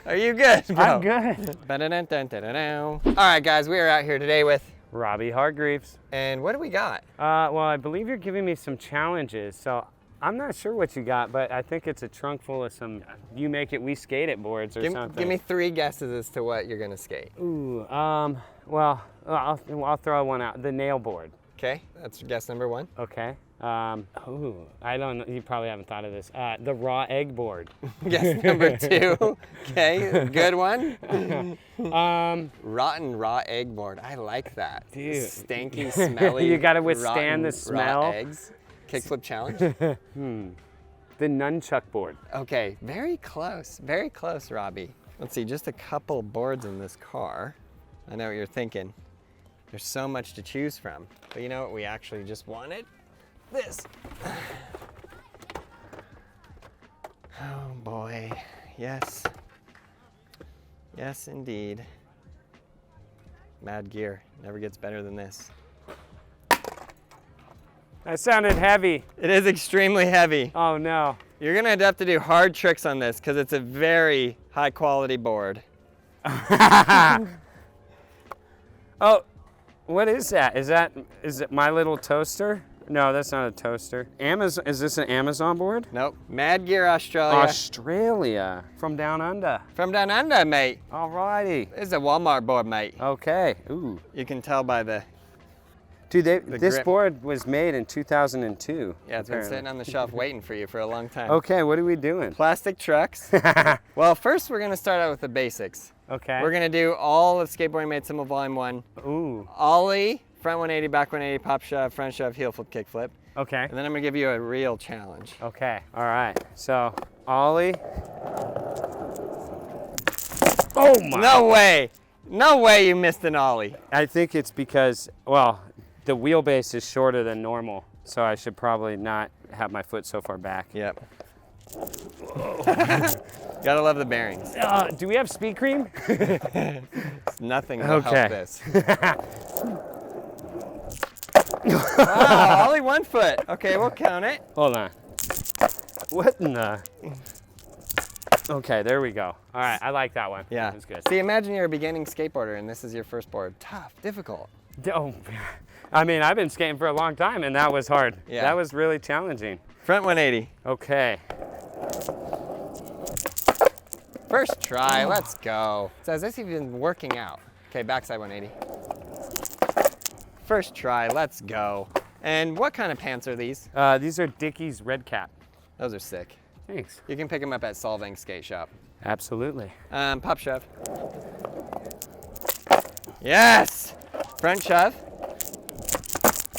Are you good, bro? I'm good. All right, guys, we are out here today with Robbie Hargreaves. And what do we got? Well, I believe you're giving me some challenges, so I'm not sure what you got, but I think it's a trunk full of some you make it, we skate it boards or something. Give me 3 guesses as to what you're gonna skate. Ooh, well, I'll throw one out. The nail board. Okay, that's guess number 1. Okay. Ooh, I don't know. You probably haven't thought of this. The raw egg board. Guess number 2. Okay, good one. Rotten raw egg board. I like that. Dude. Stanky, smelly. You got to withstand the smell. Raw eggs. Kickflip challenge. The nunchuck board. Okay, very close, Robbie. Let's see, just a couple boards in this car. I know what you're thinking. There's so much to choose from. But you know what we actually just wanted? This. Oh boy, yes. Yes, indeed. Mad gear, never gets better than this. That sounded heavy. It is extremely heavy. Oh no. You're gonna have to do hard tricks on this because it's a very high quality board. Oh, what is that? Is it My Little Toaster? No, that's not a toaster. Amazon, is this an Amazon board? Nope. Mad Gear Australia. Australia. From down under. From down under, mate. Alrighty. This is a Walmart board, mate. Okay. Ooh. You can tell by the... Dude, this grip. board was made in 2002. Yeah, it's been sitting on the shelf waiting for you for a long time. Okay, what are we doing? Plastic trucks. Well, first we're gonna start out with the basics. Okay. We're gonna do all of Skateboarding Made Simple Volume 1. Ooh. Ollie, front 180, back 180, pop shove, front shove, heel flip, kick flip. Okay. And then I'm gonna give you a real challenge. Okay, all right. So, Ollie. Oh my. No way! No way you missed an Ollie. I think it's because, well, the wheelbase is shorter than normal, so I should probably not have my foot so far back. Yep. Gotta love the bearings. Do we have speed cream? It's nothing will help this. Wow, Ollie 1 foot. Okay, we'll count it. Hold on. What in the? Okay, there we go. All right, I like that one. Yeah. That's good. See, imagine you're a beginning skateboarder and this is your first board. Tough, difficult. Oh, I mean, I've been skating for a long time and that was hard. Yeah. That was really challenging. Front 180. Okay. First try, let's go. So is this even working out? Okay, backside 180. First try, let's go. And what kind of pants are these? These are Dickies Red Cap. Those are sick. Thanks. You can pick them up at Solvang Skate Shop. Absolutely. Pop shove. Yes! Front shove.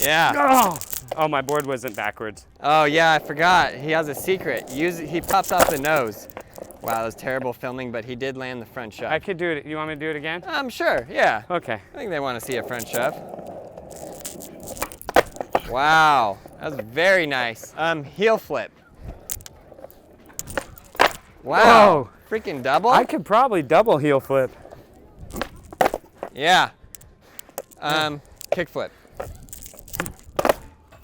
Yeah. Oh, my board wasn't backwards. Oh yeah, I forgot. He has a secret. He pops off the nose. Wow, that was terrible filming, but he did land the front shove. I could do it. You want me to do it again? Sure, yeah. Okay. I think they want to see a front shove. Wow, that was very nice. Heel flip. Wow. Whoa. Freaking double? I could probably double heel flip. Yeah. Kick flip.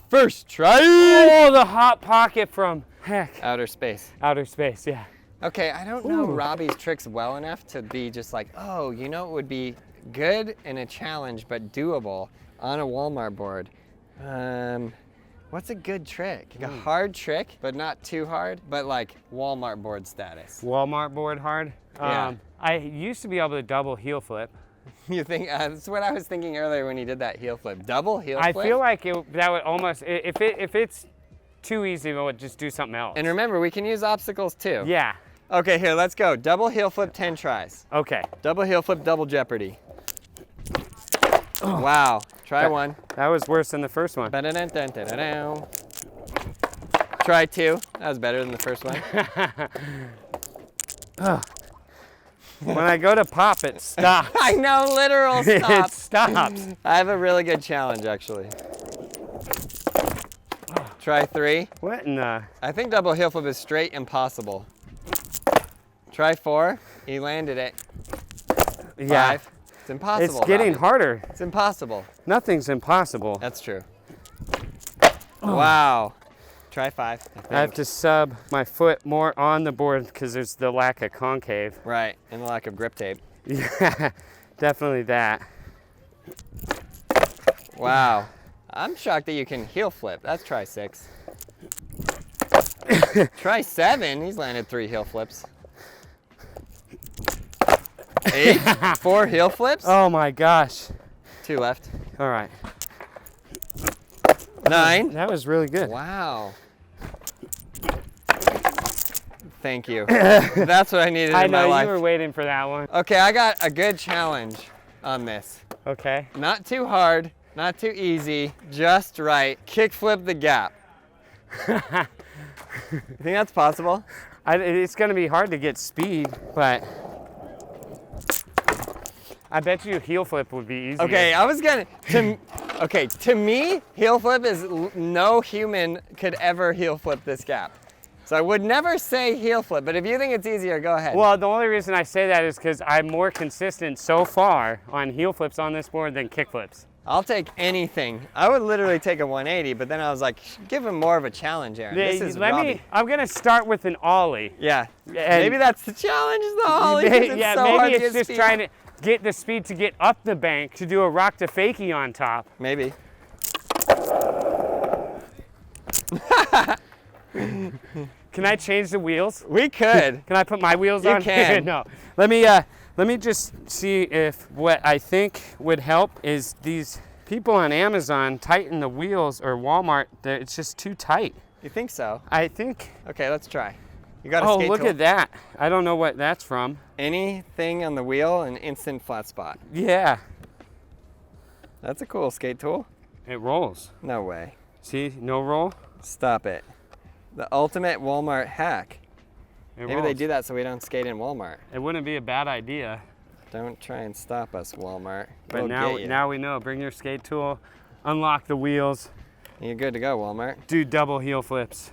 First try. Oh, the hot pocket from heck. Outer space. Outer space, yeah. Okay, I don't know Ooh. Robbie's tricks well enough to be just like, oh, you know, it would be good in a challenge, but doable on a Walmart board. What's a good trick? Like a hard trick, but not too hard, but like Walmart board status. Walmart board hard. Yeah. I used to be able to double heel flip. You think, that's what I was thinking earlier when you did that heel flip. Double heel flip? I feel like that would almost, if it's too easy, it would just do something else. And remember, we can use obstacles too. Yeah. Okay, here, let's go. Double heel flip, 10 tries. Okay. Double heel flip, double jeopardy. Wow, try one. That was worse than the first one. Ba-da-dun-dun-dun-dun-dun. Try 2, that was better than the first one. When I go to pop, it stops. I know, literal stop. It stops. I have a really good challenge, actually. Try 3. What in the? I think double heel flip is straight impossible. Try 4. He landed it. Yeah. 5. It's impossible. It's getting Robbie. harder. It's impossible. Nothing's impossible. That's true. Wow. Try 5. I have to sub my foot more on the board because there's the lack of concave. Right, and the lack of grip tape. Yeah, definitely that. Wow. I'm shocked that you can heel flip. That's try 6. Try 7. He's landed 3 heel flips. 8. 4 heel flips. Oh my gosh. 2 left. All right. 9. That was really good. Wow. Thank you. That's what I needed in my life. I know, you were waiting for that one. Okay, I got a good challenge on this. Okay. Not too hard, not too easy, just right. Kickflip the gap. You think that's possible? It's going to be hard to get speed, but I bet you heel flip would be easier. Okay, I was gonna, to me, heel flip is, no human could ever heel flip this gap. So I would never say heel flip, but if you think it's easier, go ahead. Well, the only reason I say that is because I'm more consistent so far on heel flips on this board than kick flips. I'll take anything. I would literally take a 180, but then I was like, give him more of a challenge, Aaron. This is Robby. I'm gonna start with an ollie. Yeah, maybe that's the challenge, is the ollie, 'cause it's yeah, so maybe hard to it's get just speed. trying to get the speed to get up the bank to do a rock to fakie on top. Maybe. Can I change the wheels? We could. Can I put my wheels You on? can. No. Let me just see if what I think would help is these people on Amazon tighten the wheels, or Walmart, it's just too tight. You think so? I think. Okay, let's try. You got a Oh, skate look tool? at that. I don't know what that's from. Anything on the wheel, an instant flat spot. Yeah. That's a cool skate tool. It rolls. No way. See, no roll. Stop it. The ultimate Walmart hack. It Maybe rolls. they do that so we don't skate in Walmart. It wouldn't be a bad idea. Don't try and stop us, Walmart. But We'll now, get you. now we know. Bring your skate tool, unlock the wheels, You're good to go, Walmart. do double heel flips.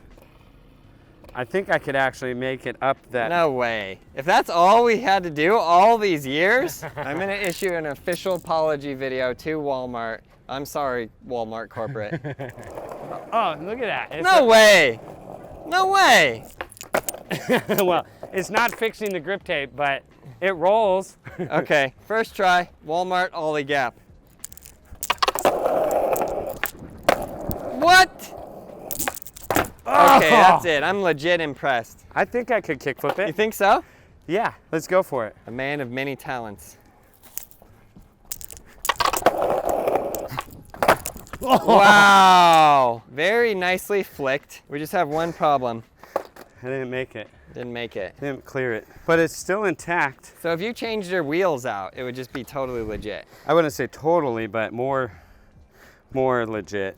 I think I could actually make it up that. No way. If that's all we had to do all these years, I'm going to issue an official apology video to Walmart. I'm sorry, Walmart corporate. Oh, look at that. It's No way. No way. Well, it's not fixing the grip tape, but it rolls. Okay, first try, Walmart ollie gap. What? Okay, that's it. I'm legit impressed. I think I could kickflip You it. think so? Yeah, let's go for it. A man of many talents. Wow! Very nicely flicked. We just have one problem. I didn't make it. Didn't make it. Didn't clear it. But it's still intact. So if you changed your wheels out, it would just be totally legit. I wouldn't say totally, but more legit.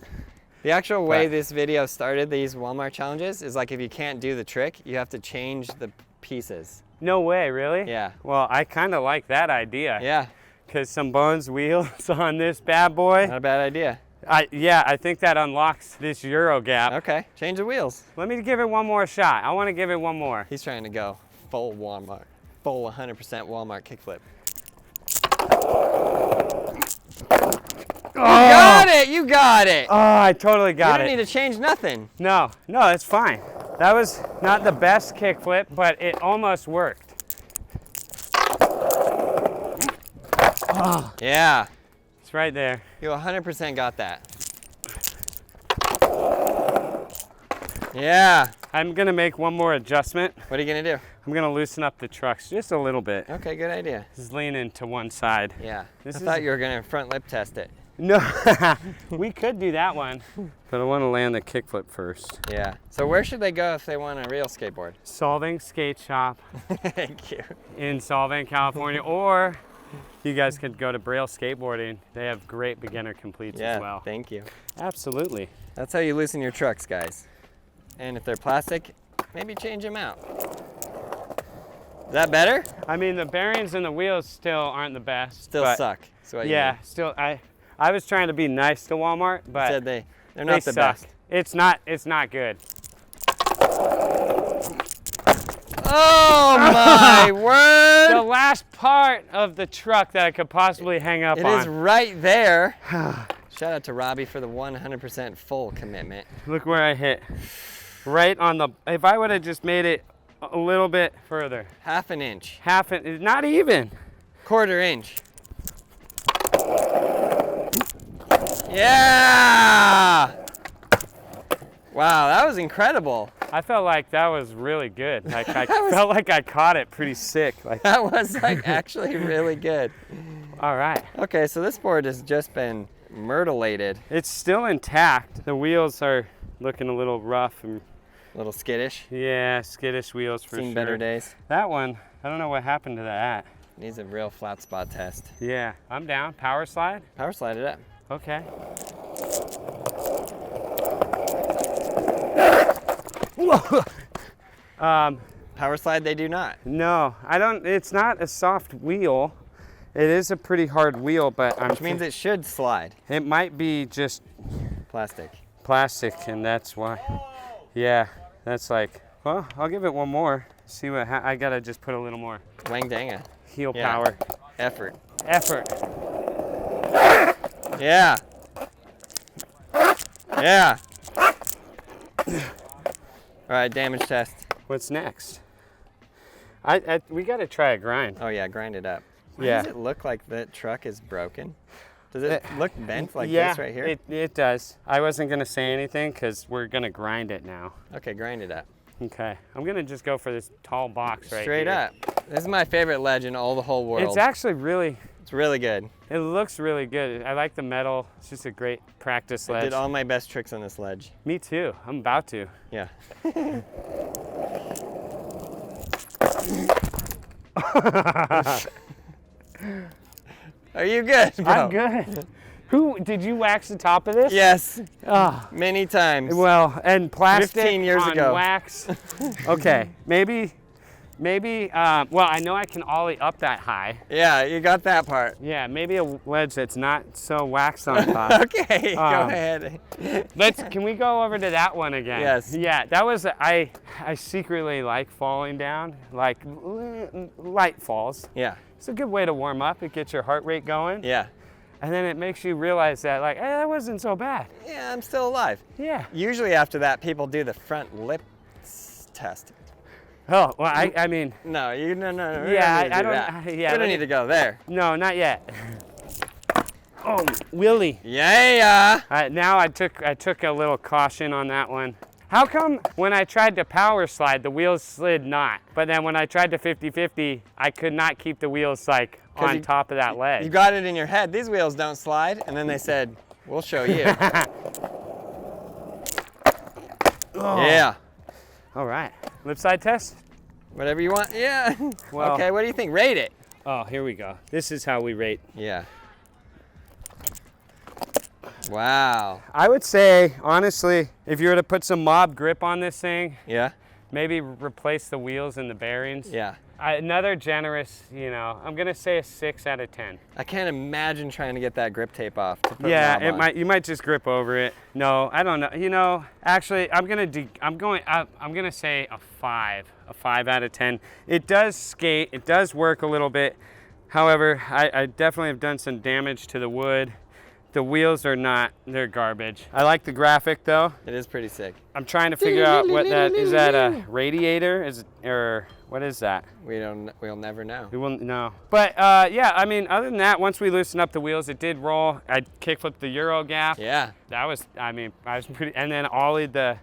The actual way But- this video started, these Walmart challenges, is like if you can't do the trick, you have to change the pieces. No way, really? Yeah. Well, I kind of like that idea. Yeah, Because some bones wheels on this bad boy. not a bad idea. I think that unlocks this Euro gap. Okay, change the wheels. Let me give it one more shot. I want to give it one more. He's trying to go full Walmart, full 100% Walmart kickflip. You got it, you got it. Oh, I totally You got don't it. need to change nothing. No, it's fine. That was not the best kickflip, but it almost worked. Oh, Yeah, it's right there. you 100% got that. Yeah. I'm gonna make one more adjustment. What are you gonna do? I'm gonna loosen up the trucks just a little bit. Okay, good idea. Just leaning to one side. Yeah. This I is- thought you were gonna front lip test it. No, we could do that one. But I want to land the kickflip first. Yeah. So where should they go if they want a real skateboard? Solving Skate Shop Thank you. in Solvang, California, or you guys could go to Braille Skateboarding. They have great beginner completes Yeah, as well. thank you. Absolutely. That's how you loosen your trucks, guys. And if they're plastic, maybe change them out. Is that better? I mean, the bearings and the wheels still aren't the best. Still but suck. That's what you Yeah, mean. still, I was trying to be nice to Walmart, but Said they're they not the suck. best. It's not good. Oh my The word! last part of the truck that I could possibly hang up It on. is right there. Shout out to Robby for the 100% full commitment. Look where I hit. Right on the, if I would have just made it a little bit further. Half an inch. Half an, not even. Quarter inch. Yeah! Wow, that was incredible. I felt like that was really good. Like I felt like I caught it pretty sick. Like that was like actually really good. All right. Okay, so this board has just been myrtleated. It's still intact. The wheels are looking a little rough and A little skittish. yeah, skittish wheels for sure. Seen better days. That one, I don't know what happened to that. Needs a real flat spot test. Yeah, I'm down. Power slide? Power slide it up. Okay. Power slide they do not. No, I don't, it's not a soft wheel. It is a pretty hard wheel, but Which means it should slide. it might be just Plastic. plastic, and that's why. Yeah, that's like, well, I'll give it one more. See what, I gotta just put a little more Wang danga. heel Yeah. power. Effort. Effort. Yeah. Yeah. All right, damage test. What's next? We gotta try a grind. Oh yeah, grind it up. Why Yeah. does it look like that truck is broken? Does it look bent like Yeah, this right here? it does. I wasn't gonna say anything because we're gonna grind it now. Okay, grind it up. Okay, I'm gonna just go for this tall box right Straight here. up. This is my favorite ledge in all the whole world. It's actually really, It's really good. it looks really good. I like the metal. It's just a great practice I ledge. did all my best tricks on this ledge. Me too. I'm about to. Yeah. Are you good, bro? I'm good. Who did you wax the top of this? Yes, Ah, many times. well, and plastic 15 years on ago. wax. Okay, maybe. Well, I know I can ollie up that high. Yeah, you got that part. Yeah, maybe a wedge that's not so waxed on top. Okay, go ahead. Can we go over to that one again? Yes. Yeah, that was, I secretly like falling down, like light falls. Yeah, It's a good way to warm up. It gets your heart rate going. yeah. And then it makes you realize that, like, hey, that wasn't so bad. Yeah, I'm still alive. Yeah. Usually after that, people do the front lip test. Oh, well, I mean, No, no. Yeah, I don't- yeah, We don't let need me- to go there. no, not yet. Oh, Willie. Yeah. All right, now I took a little caution on that one. How come when I tried to power slide, the wheels slid not? But then when I tried to 50-50, I could not keep the wheels like on you- top of that ledge. You got it in your head. These wheels don't slide. And then they said, we'll show you. Oh. Yeah. All right, lip side test. Whatever you want. Yeah. Well- Okay, what do you think? Rate it. Oh, here we go. This is how we rate. Yeah. Wow. I would say, honestly, if you were to put some mob grip on this thing, Yeah. maybe replace the wheels and the bearings. Yeah. Another generous, I'm gonna say a 6 out of 10. I can't imagine trying to get that grip tape off. To put Yeah, knob on. you might just grip over it. No, I don't know. Actually, I'm gonna say a 5 out of 10. It does skate, it does work a little bit. However, I definitely have done some damage to the wood. The wheels are not, they're garbage. I like the graphic though. It is pretty sick. I'm trying to figure out what that, is that a radiator? Or what is that? We'll never know. We won't know. But yeah, I mean, other than that, once we loosened up the wheels, it did roll. I kickflipped the Euro gap. Yeah. That was, I was pretty, and then ollied the,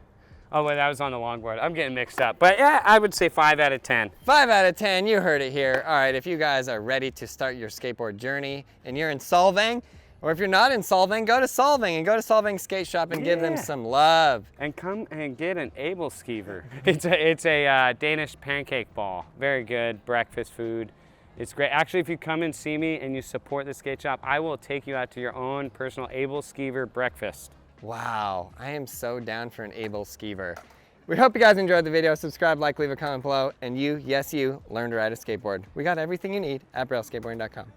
oh wait, that was on the longboard. I'm getting mixed up. But yeah, I would say 5 out of 10. 5 out of 10, you heard it here. All right, if you guys are ready to start your skateboard journey and you're in Solvang, or if you're not in Solvang, go to Solvang and go to Solvang Skate Shop and give them Yeah. some love. And come and get an Able Skeever. It's a Danish pancake ball. Very good breakfast food. It's great. Actually, if you come and see me and you support the skate shop, I will take you out to your own personal Able Skeever breakfast. Wow, I am so down for an Able Skeever. We hope you guys enjoyed the video. Subscribe, like, leave a comment below, and you, yes you, learn to ride a skateboard. We got everything you need at brailleskateboarding.com.